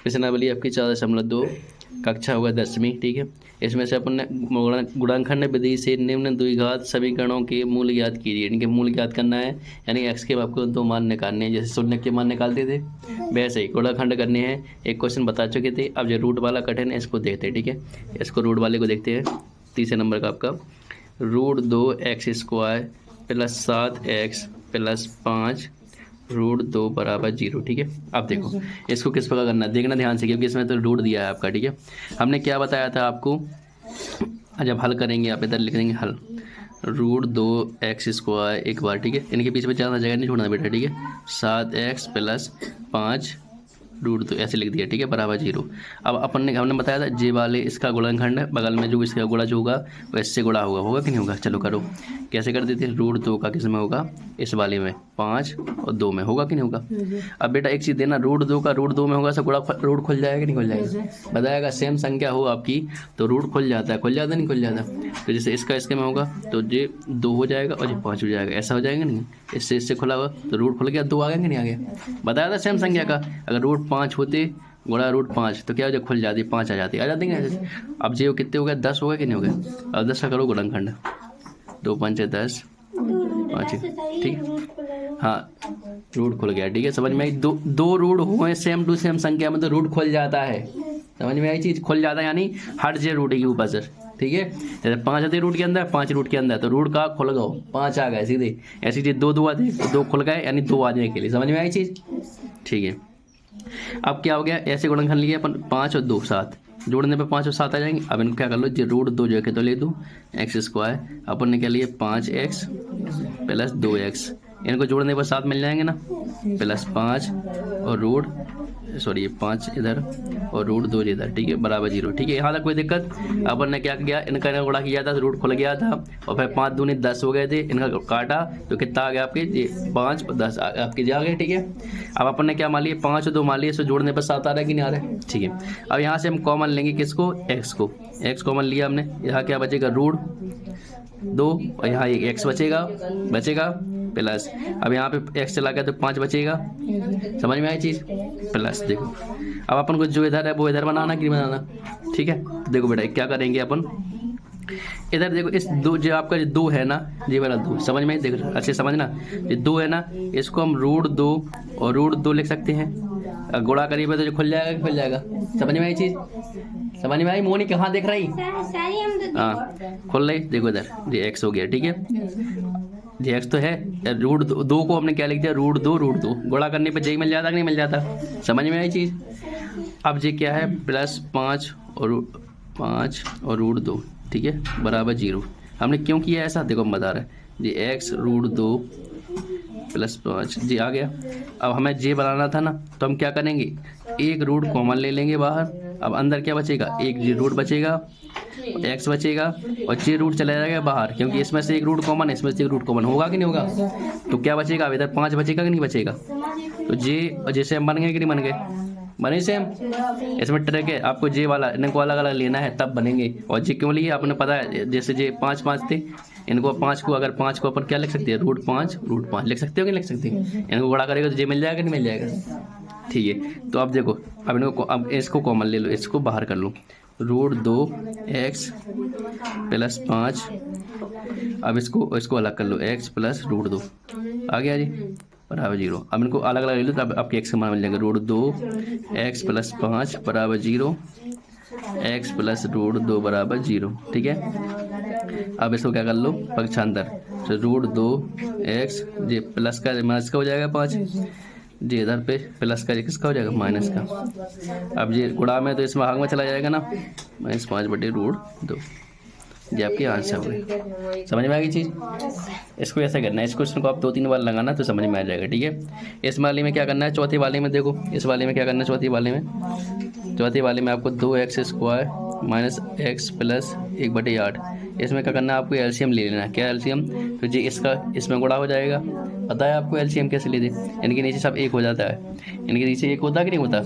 प्रश्नावली आपकी 4.2 कक्षा होगा 10वीं, ठीक है। इसमें से अपन ने गुणांकन विधि से निम्न द्विघात समीकरणों के मूल ज्ञात कीजिए। इनके मूल ज्ञात करना है, यानी एक्स के आपको 2 मान निकालने हैं, जैसे शून्य के मान निकालते थे वैसे ही गुणाखंड करने हैं। एक क्वेश्चन बता चुके थे, अब जो रूट वाला कठिन है इसको देखते हैं, ठीक है। इसको रूट वाले को देखते हैं। तीसरे नंबर का आपका √2x² + 7x + 5 √2 = 0, ठीक है। अब देखो इसको किस प्रकार करना है, देखना ध्यान से, क्योंकि इसमें तो रूट दिया है आपका, ठीक है। हमने क्या बताया था आपको, जब हल करेंगे आप इधर लिख देंगे हल √2x² एक बार, ठीक है। इनके पीछे में ज़्यादा जगह नहीं छोड़ना बेटा, ठीक है। 7x + 5 √2 ऐसे लिख दिया, ठीक है, = 0। अब हमने बताया था जे वाले इसका गुणनखंड है, बगल में जो इसका गुणा जो होगा वो इससे गुणा होगा कि नहीं होगा। चलो करो, कैसे कर देते हैं। √2 का किस में होगा, इस वाले में 5 और 2 में होगा कि नहीं होगा। अब बेटा एक चीज़ देना, √2 का √2 में होगा सब गुणा, रूट खुल जाएगा कि नहीं खुल जाएगा, बताएगा। सेम संख्या हो आपकी तो रूट खुल जाता है, खुल जाता नहीं खुल जाता। तो जैसे इसके में होगा तो ये 2 हो जाएगा और ये 5 हो जाएगा, ऐसा हो जाएगा नहीं। इससे खुला हुआ तो रूट खुल गया, 2 आ गया कि नहीं आ गया, बताया था सेम संख्या का। अगर √5 होते गुणा √5 तो क्या हो जाए, खुल जाती, 5 आ जाती ऐसे। अब जे कितने हो गए, 10 हो गए कि नहीं हो गए। अब 10 का करो गुणनखंड, 2 5 10 5, ठीक है। हाँ रूट खुल गया, ठीक है। समझ में आई, दो रूट हुए सेम टू सेम संख्या में तो रूट खुल जाता है, समझ में आई चीज़, खुल जाता है यानी हट जे रूट के ऊपर से, ठीक है। जैसे 5 आते रूट के अंदर, 5 रूट के अंदर, तो रूट का खुल गया, 5 आ गए सीधे। ऐसी चीज़ 2 आते तो 2 खुल गए, यानी 2 आने के लिए, समझ में आई चीज़, ठीक है। अब क्या हो गया, ऐसे गुणनखंड लिए अपन 5 और 2 7, जोड़ने पे 5 और 7 आ जाएंगे। अब इनको क्या कर लो, जो √2 जो है तो ले दो x², अपन ने क्या लिए 5x + 2x, इनको जोड़ने पर 7 मिल जाएंगे ना, +5 और 5 इधर और √2 इधर, ठीक है, = 0, ठीक है। यहाँ तक कोई दिक्कत। अपन ने क्या किया, इनका गुणा किया था, रूट खुल गया था, और फिर 5 दूनी 10 हो गए थे, इनका काटा तो कितना आ गया आपके, ये 5 और 10 आपके जा गए, ठीक है। अब अपन ने क्या मान लिया, 5 और 2 मान लिए, इसको जोड़ने पर 7 आ रहा है कि नहीं आ रहा है, ठीक है। अब यहाँ से हम कॉमन लेंगे किसको, x को, x कॉमन लिया हमने, यहाँ क्या बचेगा √2 और यहाँ एक x बचेगा प्लस, अब यहाँ पे x चला गया तो 5 बचेगा, समझ में आई चीज़, प्लस। देखो अब अपन को जो इधर है वो इधर बनाना कि बनाना, ठीक है। तो देखो बेटा क्या करेंगे अपन, इधर देखो इस 2 जो आपका जो 2 है ना, ये वाला 2, समझ में देख अच्छे समझना, ये 2 है ना, इसको हम √2 और √2 लिख सकते हैं। गुणा करीब तो जो खुल जाएगा, खुल जाएगा, समझ में आई चीज़, समझ में आई। मोनी कहाँ देख रही, हाँ खुल रही, देखो इधर ये x हो गया, ठीक है। ये x तो है, √2 को हमने क्या लिख दिया, √2 गुणा करने पे j मिल जाता कि नहीं मिल जाता, समझ में आई चीज़। अब ये क्या है, +5 और √2, ठीक है, = 0। हमने क्यों किया ऐसा, देखो हम बता रहे हैं, ये x √2 + 5 जी आ गया। अब हमें जे बनाना था ना, तो हम क्या करेंगे, एक रूट कॉमन ले लेंगे बाहर। अब अंदर क्या बचेगा, एक जे रूट बचेगा, x बचेगा, और जे रूट चला जाएगा बाहर, क्योंकि इसमें से एक रूट कॉमन है, इसमें से एक रूट कॉमन होगा कि नहीं होगा। तो क्या बचेगा, अब इधर 5 बचेगा कि नहीं बचेगा। तो जे जैसे हम बन गए कि नहीं बन गए, बने सेम। इसमें ट्रिक है, आपको जे वाला इनको अलग अलग लेना है तब बनेंगे। और जे क्यों लिए आपने पता है, जैसे जे 5 थे, इनको 5 को अगर 5 को अपन क्या लिख सकते हैं, √5 लिख सकते हो कि नहीं लिख सकते। इनको बड़ा करेगा तो जे मिल जाएगा कि नहीं मिल जाएगा, ठीक है। तो अब देखो, अब इनको अब इसको कॉमन ले लो, इसको बाहर कर लो, √2x + 5, अब इसको अलग कर लो, x + √2 आ गया जी, = 0। अब इनको अलग अलग ले लो, तब आपके x का मान मिल जाएगा, √2x + 5 = 0, x + √2 = 0, ठीक है। अब इसको क्या कर लो, पक्षांतर, तो √2x ये प्लस का माइनस का हो जाएगा 5, जी इधर पे प्लस का, किसका हो जाएगा, माइनस का। अब ये गुणा में तो इसमें भाग में चला जाएगा ना, -5/√2, ये आपके आंसर हो गए। समझ में आ गई चीज़। इसको ऐसा करना है, इस क्वेश्चन को आप 2-3 बार लगाना तो समझ में आ जाएगा, ठीक है। इस वाले में क्या करना है, चौथी वाले में देखो, इस वाले में क्या करना है, चौथी वाले में आपको 2x² - x + 1/8, इसमें क्या करना है, आपको एलसीएम ले लेना है। क्या एलसीएम, तो जी इसमें गुणा हो जाएगा, पता है आपको एलसीएम कैसे लेते, इनके नीचे सब 1 हो जाता है, इनके नीचे 1 होता कि नहीं होता,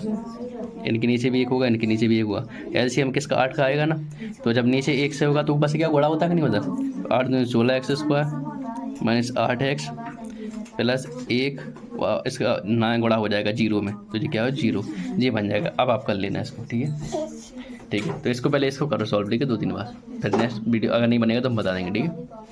इनके नीचे भी 1 होगा, इनके नीचे भी 1 होगा। एलसीएम किसका, 8 का आएगा ना, तो जब नीचे 1 से होगा तो ऊपर से क्या गुणा होता कि नहीं होता। 8 × 16x² - 8x + 1 इसका 9 गुणा हो जाएगा 0 में, तो ये क्या हो 0, ये बन जाएगा। अब आप कर लेना इसको, ठीक है। ठीक है, तो इसको पहले इसको करो सॉल्व, ठीक है, 2-3 बार, फिर नेक्स्ट वीडियो अगर नहीं बनेगा तो हम बता देंगे, ठीक है।